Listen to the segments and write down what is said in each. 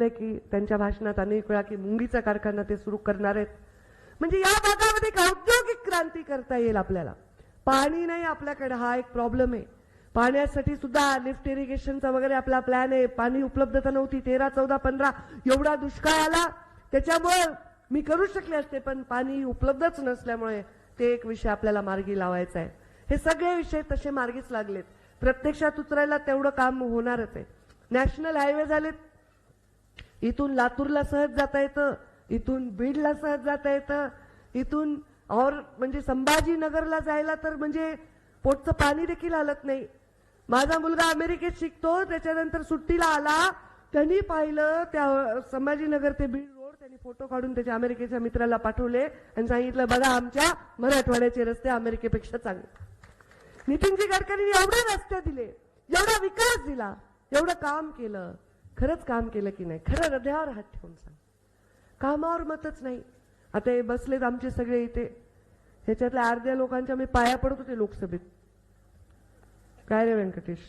सांगितलंय की त्यांच्या भाषणात अनेक वेळा की मुंगीचा कारखाना ते सुरू करणार आहेत. म्हणजे या भागामध्ये एक औद्योगिक क्रांती करता येईल आपल्याला. पाणी नाही आपल्याकडे, हा एक प्रॉब्लेम आहे. पाण्यासाठी सुद्धा लिफ्ट इरिगेशनचा वगैरे आपला प्लॅन आहे. पाणी उपलब्धता नव्हती, 13, 14, 15 एवढा दुष्काळ आला. त्याच्यामुळे मी करू शकले असते, पण पाणी उपलब्धच नसल्यामुळे ते एक विषय आपल्याला मार्गी लावायचा आहे. हे सगळे विषय तसे मार्गीच लागलेत. प्रत्यक्षात उतरायला तेवढं काम होणारच आहे. नॅशनल हायवे झालेत, इथून लातूरला सहज जाता येतं, इथून बीडला सहज जाता येतं, इथून और म्हणजे संभाजीनगरला जायला तर म्हणजे पोटचं पाणी देखील हलत नाही. माझा मुलगा अमेरिकेत शिकतो, त्याच्यानंतर सुट्टीला आला, त्यांनी पाहिलं त्या संभाजीनगर ते बीड रोड, त्यांनी फोटो काढून त्याच्या अमेरिकेच्या मित्राला पाठवले आणि सांगितलं बघा आमच्या मराठवाड्याचे रस्ते अमेरिकेपेक्षा चांगले. नितीनजी गडकरींनी एवढे रस्ते दिले, एवढा विकास दिला, एवढं काम केलं. खरंच काम केलं की नाही? खरं हृदयावर हात ठेवून सांग. कामावर मतच नाही. आता हे बसलेत आमचे सगळे इथे, ह्याच्यातल्या अर्ध्या लोकांच्या मी पाया पडत होते लोकसभेत. काय रे व्यंकटेश,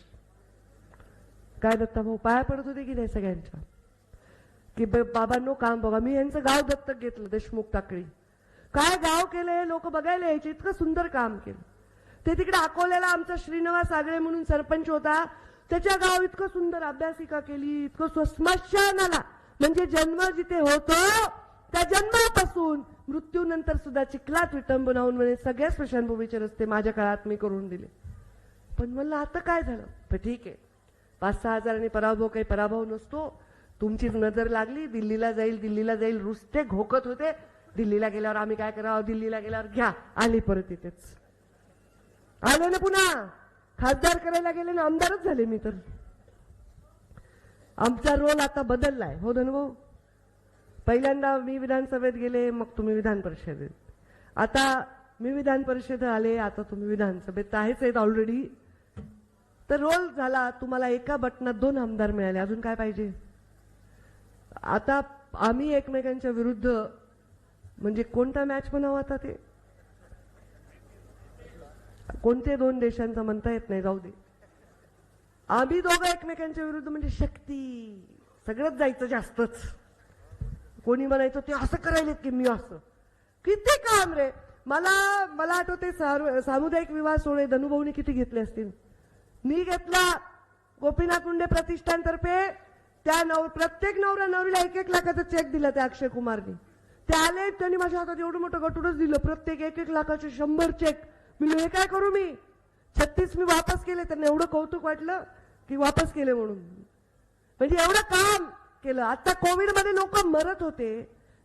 काय दत्ता भाऊ, पाया पडत होते की नाही सगळ्यांच्या, की बाबांनो काम बघा. मी यांचं गाव दत्तक घेतलं, देशमुख टाकळी. काय गाव केलं हे लोक बघायला यायचे, इतकं सुंदर काम केलं. ते तिकडे अकोल्याला आमचा श्रीनिवास आगळे म्हणून सरपंच होता, त्याच्या गाव इतकं सुंदर अभ्यासिका केली, इतकं स्मशानाला म्हणजे जन्म जिथे होतो त्या जन्मापासून मृत्यूनंतर सुद्धा चिखलात विटंबना होऊन म्हणजे सगळ्या स्मशानभूमीचे रस्ते माझ्या काळात मी करून दिले. पण म्हणलं आता काय झालं? पण ठीक आहे, 5-6 हजारांनी पराभव काही पराभव नसतो. तुमचीच नजर लागली, दिल्लीला जाईल रुसते घोकत होते. दिल्लीला गेल्यावर आम्ही काय करावं, दिल्लीला गेल्यावर घ्या, आली परत इथेच आले ना, पुन्हा खासदार करायला गेले ना, आमदारच झाले मी तर. आमचा रोल आता बदललाय हो धनभाऊ. पहिल्यांदा मी विधानसभेत गेले, मग तुम्ही विधान परिषदेत, आता मी विधान परिषद आले, आता तुम्ही विधानसभेत आहेच आहेत ऑलरेडी. तर रोल झाला. तुम्हाला एका बटनात 2 आमदार मिळाले, अजून काय पाहिजे? आता आम्ही एकमेकांच्या विरुद्ध म्हणजे कोणता मॅच म्हणावा आता, ते कोणते 2 देशांचा म्हणता येत नाही, जाऊ दे. आम्ही दोघं एकमेकांच्या विरुद्ध म्हणजे शक्ती, सगळंच जायचं जास्तच. कोणी म्हणायचं ते असं करायलेत की मी असं, किती काम रे. मला आठवते सामुदायिक विवाह सोहळे धनुभाऊनी किती घेतले असतील. मी घेतला गोपीनाथ मुंडे प्रतिष्ठानतर्फे. त्या प्रत्येक नवरा नवरीला 1-1 लाखाचा चेक दिला त्या अक्षय कुमारनी. ते आले, त्यांनी माझ्या हातात एवढं मोठं गटूनच दिलं, प्रत्येक 1-1 लाखाचे 100 चेक. मी हे काय करू, मी 36 मी वापस केले. त्यांना एवढं कौतुक वाटलं की वापस केले म्हणून. म्हणजे एवढं काम केलं. आता कोविड मध्ये लोक मरत होते,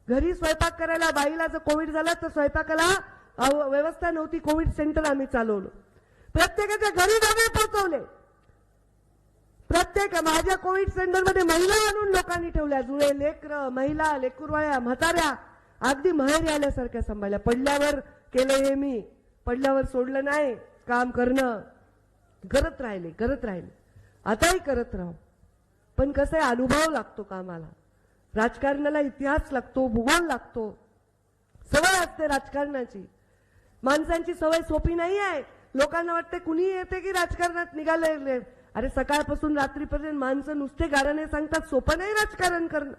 घरी स्वयंपाक करायला बाईला जर कोविड झाला तर स्वयंपाकाला व्यवस्था नव्हती, कोविड सेंटर आम्ही चालवलं, प्रत्येकाच्या घरी डबे पोहोचवले. प्रत्येक माझ्या कोविड सेंटरमध्ये महिला आणून लोकांनी ठेवल्या, जुळे लेकर, महिला, लेकुरवाळ्या, म्हाताऱ्या अगदी माहेरी आल्यासारख्या सांभाळल्या. पडल्यावर केलं हे मी, पडल्यावर सोडलं नाही. काम करणं करत राहिले, आताही करत राहू. पण कसं आहे, अनुभव लागतो कामाला. राजकारणाला इतिहास लागतो, भूगोल लागतो, सवय असते राजकारणाची. माणसांची सवय सोपी नाही आहे. लोकांना वाटते कुणी येते की राजकारणात निघाले. अरे सकाळपासून रात्रीपर्यंत माणसं नुसते गाराने सांगतात, सोपं नाही राजकारण करणं.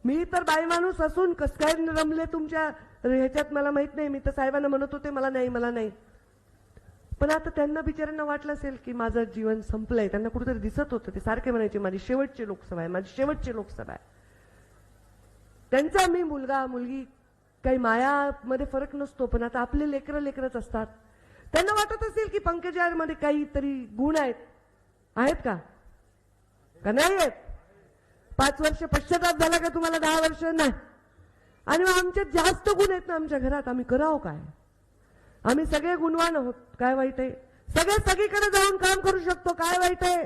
मी तर बाई माणूस असून कस काय रमले तुमच्या ह्याच्यात मला माहित नाही. मी तर साहेबांना म्हणत होते मला नाही. पण आता त्यांना बिचाऱ्यांना वाटलं असेल की माझं जीवन संपलंय. त्यांना कुठेतरी दिसत होतं, ते सारखे म्हणायचे माझी शेवटची लोकसभा आहे. त्यांचा मी मुलगा मुलगी काही मायामध्ये फरक नसतो, पण आता आपले लेकरच असतात. त्यांना वाटत असेल की पंकजामध्ये काहीतरी गुण आहेत का नाही आहेत? 5 वर्ष पश्चाताप झाला का तुम्हाला? 10 वर्ष नाही. आणि मग आमच्यात जास्त गुण आहेत ना आमच्या घरात, आम्ही करावं काय? आम्ही सगळे गुणवान आहोत, काय वाईट आहे? सगळे सगळीकडे जाऊन काम करू शकतो, काय वाईट आहे?